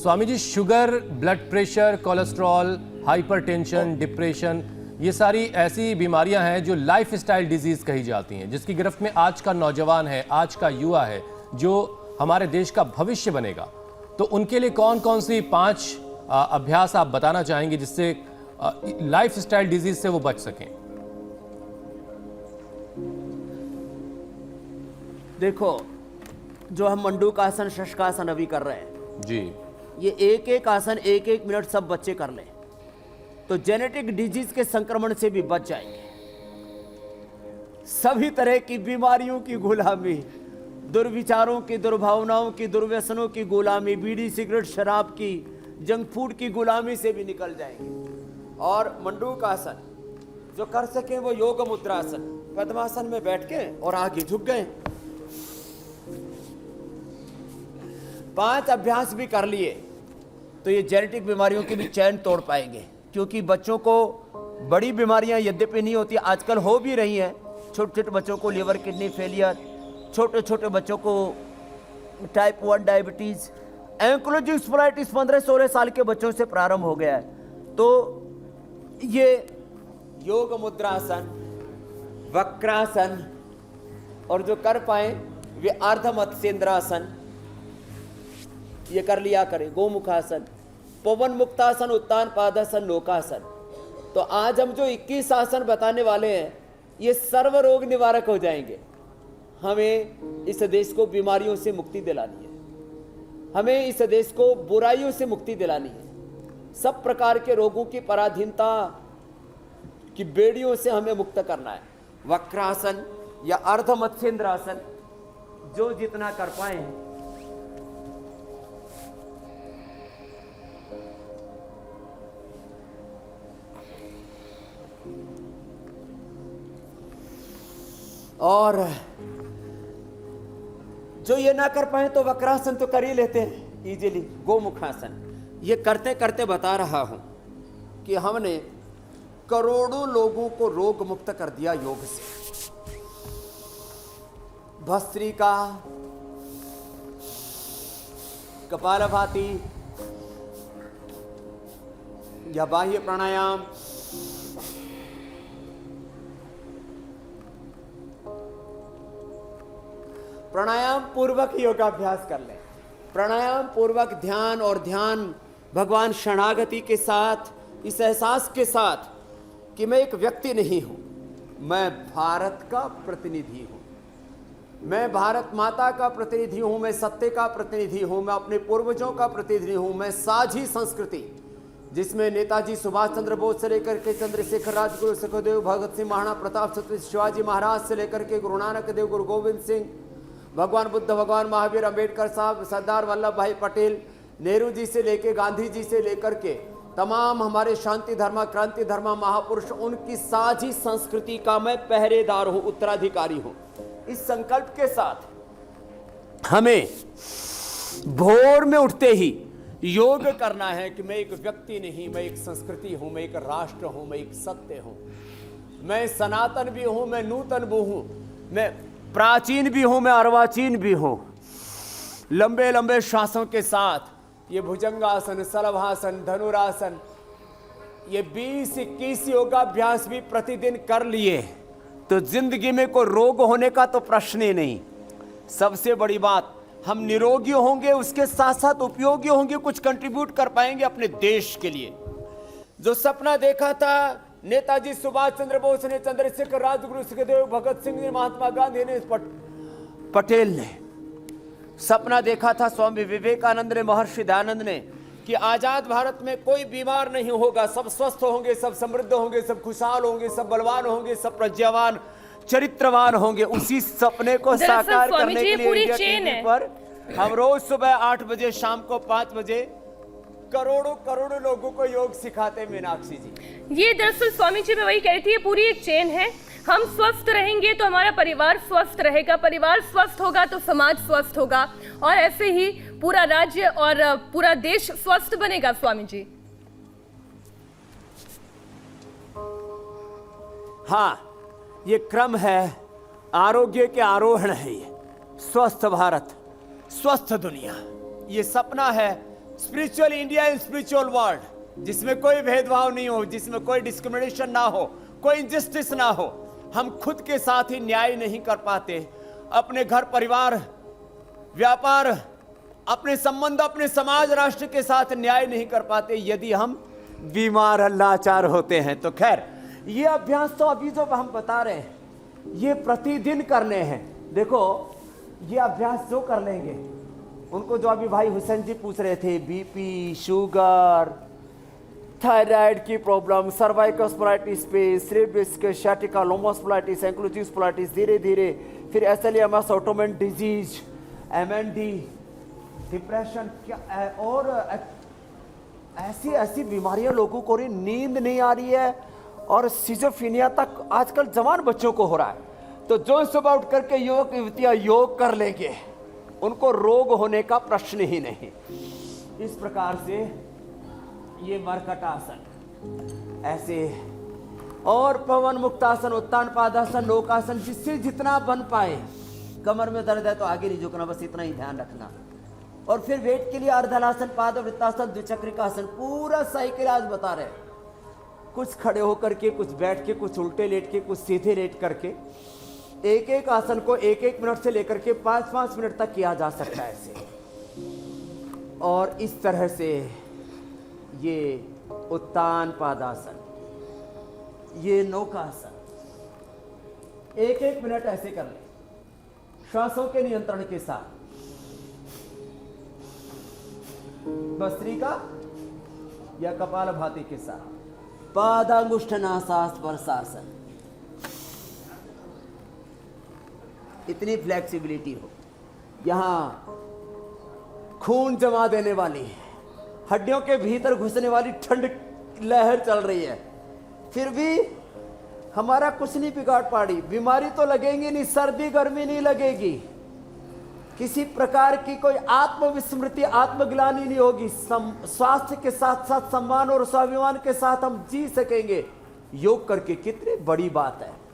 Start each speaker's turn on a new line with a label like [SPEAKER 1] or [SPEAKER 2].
[SPEAKER 1] स्वामी ji, sugar, blood pressure, cholesterol, hypertension, depression, ये सारी ऐसी बीमारियां हैं जो लाइफस्टाइल डिजीज कही जाती हैं, जिसकी गिरफ्त में आज का नौजवान है, आज का युवा है, जो हमारे देश का भविष्य बनेगा। तो उनके लिए कौन कौन सी 5 अभ्यास आप बताना चाहेंगे जिससे लाइफस्टाइल डिजीज से वो बच सकें?
[SPEAKER 2] देखो, जो हम मंडूकासन, शशकासन अभी कर रहे हैं
[SPEAKER 1] जी,
[SPEAKER 2] ये एक एक आसन 1-1 मिनट सब बच्चे कर लें तो जेनेटिक डिजीज के संक्रमण से भी बच जाएंगे। सभी तरह की बीमारियों की गुलामी, दुर्विचारों की, दुर्भावनाओं की, दुर्व्यसनों की गुलामी, बीड़ी सिगरेट शराब की, जंक फूड की गुलामी से भी निकल जाएंगे। और मंडूकासन जो कर सके वो योग मुद्रासन, पद्मासन में बैठ के और आगे झुक गए। 5 अभ्यास भी कर लिए तो ये जेनेटिक बीमारियों की भी चैन तोड़ पाएंगे, क्योंकि बच्चों को बड़ी बीमारियां यद्यपि नहीं होती, आजकल हो भी रही हैं। छोटे छोटे बच्चों को लिवर किडनी फेलियर, छोटे छोटे बच्चों को टाइप 1 डायबिटीज, एंक्लोजिंग स्पोलाइटिस 15-16 साल के बच्चों से प्रारंभ हो गया है। तो ये योग मुद्रासन, वक्रासन, और जो कर पाए वे अर्ध मत्स्येंद्रासन ये कर लिया करें, गोमुखासन, पवन मुक्तासन, उत्तान पादासन, लोकासन। तो आज हम जो 21 आसन बताने वाले हैं ये सर्व रोग निवारक हो जाएंगे। हमें इस देश को बीमारियों से मुक्ति दिलानी है, हमें इस देश को बुराइयों से मुक्ति दिलानी है, सब प्रकार के रोगों की पराधीनता की बेड़ियों से हमें मुक्त करना है। वक्रासन या अर्ध मत्स्येंद्रासन जो जितना कर पाए। और जो ये ना कर पाए तो वक्रासन तो कर ही लेते हैं इजीली। गोमुखासन ये करते करते बता रहा हूं कि हमने करोड़ों लोगों को रोग मुक्त कर दिया योग से। भस्त्रिका, कपालभाति या बाह्य प्राणायाम, प्राणायाम पूर्वक योगाभ्यास कर लें। प्राणायाम पूर्वक ध्यान, और ध्यान भगवान शरणागति के साथ, इस एहसास के साथ कि मैं एक व्यक्ति नहीं हूं, मैं भारत का प्रतिनिधि हूं, मैं भारत माता का प्रतिनिधि हूं, मैं सत्य का प्रतिनिधि हूं, मैं अपने पूर्वजों का प्रतिनिधि हूं, मैं साझी संस्कृति जिसमें नेताजी सुभाष चंद्र बोस से लेकर के चंद्रशेखर, राजगुरु, सुखदेव, भगत सिंह, महाराणा प्रताप, छत्रपति शिवाजी महाराज से लेकर के गुरु नानक देव, गुरु गोविंद सिंह, भगवान बुद्ध, भगवान महावीर, अंबेडकर साहब, सरदार वल्लभ भाई पटेल, नेहरू जी से लेकर गांधी जी से लेकर के तमाम हमारे शांति धर्म, क्रांति धर्म महापुरुष, उनकी साझी संस्कृति का मैं पहरेदार हूं, उत्तराधिकारी हूं। इस संकल्प के साथ हमें भोर में उठते ही योग करना है कि मैं एक व्यक्ति नहीं, मैं एक संस्कृति हूं, मैं एक राष्ट्र हूं, मैं एक सत्य हूं, मैं सनातन भी हूं, मैं नूतन भी हूं, मैं प्राचीन भी हूं, मैं अर्वाचीन भी हूं। लंबे लंबे श्वासों के साथ ये भुजंगासन, सलभासन, धनुरासन, ये 20-21 योगाभ्यास भी प्रतिदिन कर लिए तो जिंदगी में कोई रोग होने का तो प्रश्न ही नहीं। सबसे बड़ी बात, हम निरोगी होंगे, उसके साथ साथ उपयोगी होंगे, कुछ कंट्रीब्यूट कर पाएंगे अपने देश के लिए। जो सपना देखा था नेताजी सुभाष चंद्र बोस ने, चंद्रशेखर, राजगुरु, सुखदेव, भगत सिंह ने, महात्मा गांधी ने, पटेल ने, सपना देखा था स्वामी विवेकानंद ने, महर्षि दयानंद ने, कि आजाद भारत में कोई बीमार नहीं होगा, सब स्वस्थ होंगे, सब समृद्ध होंगे, सब खुशहाल होंगे, सब बलवान होंगे, सब प्रज्ञावान, चरित्रवान होंगे। उसी सपने को साकार करने के लिए इंडिया टीवी पर हम रोज सुबह 8 बजे, शाम को 5 बजे करोड़ों करोड़ों लोगों को योग सिखाते। मीनाक्षी जी,
[SPEAKER 3] ये दरअसल स्वामी जी मैं वही कह रही थी, ये पूरी एक चेन है। हम स्वस्थ रहेंगे तो हमारा परिवार स्वस्थ रहेगा, परिवार स्वस्थ होगा तो समाज स्वस्थ होगा, और ऐसे ही पूरा राज्य और पूरा देश स्वस्थ बनेगा। स्वामी जी,
[SPEAKER 2] हाँ, ये क्रम है, आरोग्य के आरोहण है। ये स्वस्थ भारत, स्वस्थ दुनिया, ये सपना है spiritual India and spiritual world, जिसमें कोई भेदभाव नहीं हो, जिसमें कोई डिस्क्रिमिनेशन ना हो, कोई इंजस्टिस ना हो। हम खुद के साथ ही न्याय नहीं कर पाते, अपने घर परिवार व्यापार अपने संबंध अपने समाज राष्ट्र के साथ न्याय नहीं कर पाते यदि हम बीमार लाचार होते हैं। तो खैर ये अभ्यास तो अभी जो हम बता रहे हैं ये प्रतिदिन करने हैं। देखो ये अभ्यास जो कर लेंगे, उनको जो अभी भाई हुसैन जी पूछ रहे थे, बीपी, शुगर, थायराइड की प्रॉब्लम, सर्वाइकल स्पोलाइटिस पे, सेरेब्रल सciatica, लोमोस्पोलाइटिस, एंक्लोजिंग स्पोलाइटिस, धीरे धीरे फिर एसएलएमएस, ऑटोमेन डिजीज, एमएनडी, डिप्रेशन, क्या और ऐसी ऐसी बीमारियां लोगों को रही, नींद नहीं आ रही है और सिजोफ्रेनिया तक आजकल जवान बच्चों को हो रहा है। तो जो सुबह उठ करके युवतियां योग कर लेंगे उनको रोग होने का प्रश्न ही नहीं। इस प्रकार से ये मरकटासन ऐसे, और पवन मुक्तासन, उत्तान पादासन, नौकासन, जिससे जितना बन पाए। कमर में दर्द है तो आगे नहीं झुकना, बस इतना ही ध्यान रखना। और फिर वेट के लिए अर्धलासन, पादवृत्तासन, द्विचक्रिकासन, पूरा साइकिल आज बता रहे हैं। कुछ खड़े होकर के, कुछ बैठ के, कुछ उल्टे लेट के, कुछ सीधे लेट करके, एक एक आसन को 1-1 मिनट से लेकर के 5-5 मिनट तक किया जा सकता है ऐसे। और इस तरह से ये उत्तान पादासन, ये नौकासन 1-1 मिनट ऐसे कर ले, श्वासों के नियंत्रण के साथ। भस्त्रिका या कपालभाति के साथ। पादांगुष्ठनासास्पर्शासन, इतनी फ्लेक्सिबिलिटी हो। यहां खून जमा देने वाली, हड्डियों के भीतर घुसने वाली ठंड लहर चल रही है, फिर भी हमारा कुछ नहीं बिगाड़ पाड़ी। बीमारी तो लगेगी नहीं, सर्दी गर्मी नहीं लगेगी, किसी प्रकार की कोई आत्मविस्मृति, आत्मग्लानि नहीं होगी। स्वास्थ्य के साथ साथ सम्मान और स्वाभिमान के साथ हम जी सकेंगे। योग करके कितनी बड़ी बात है।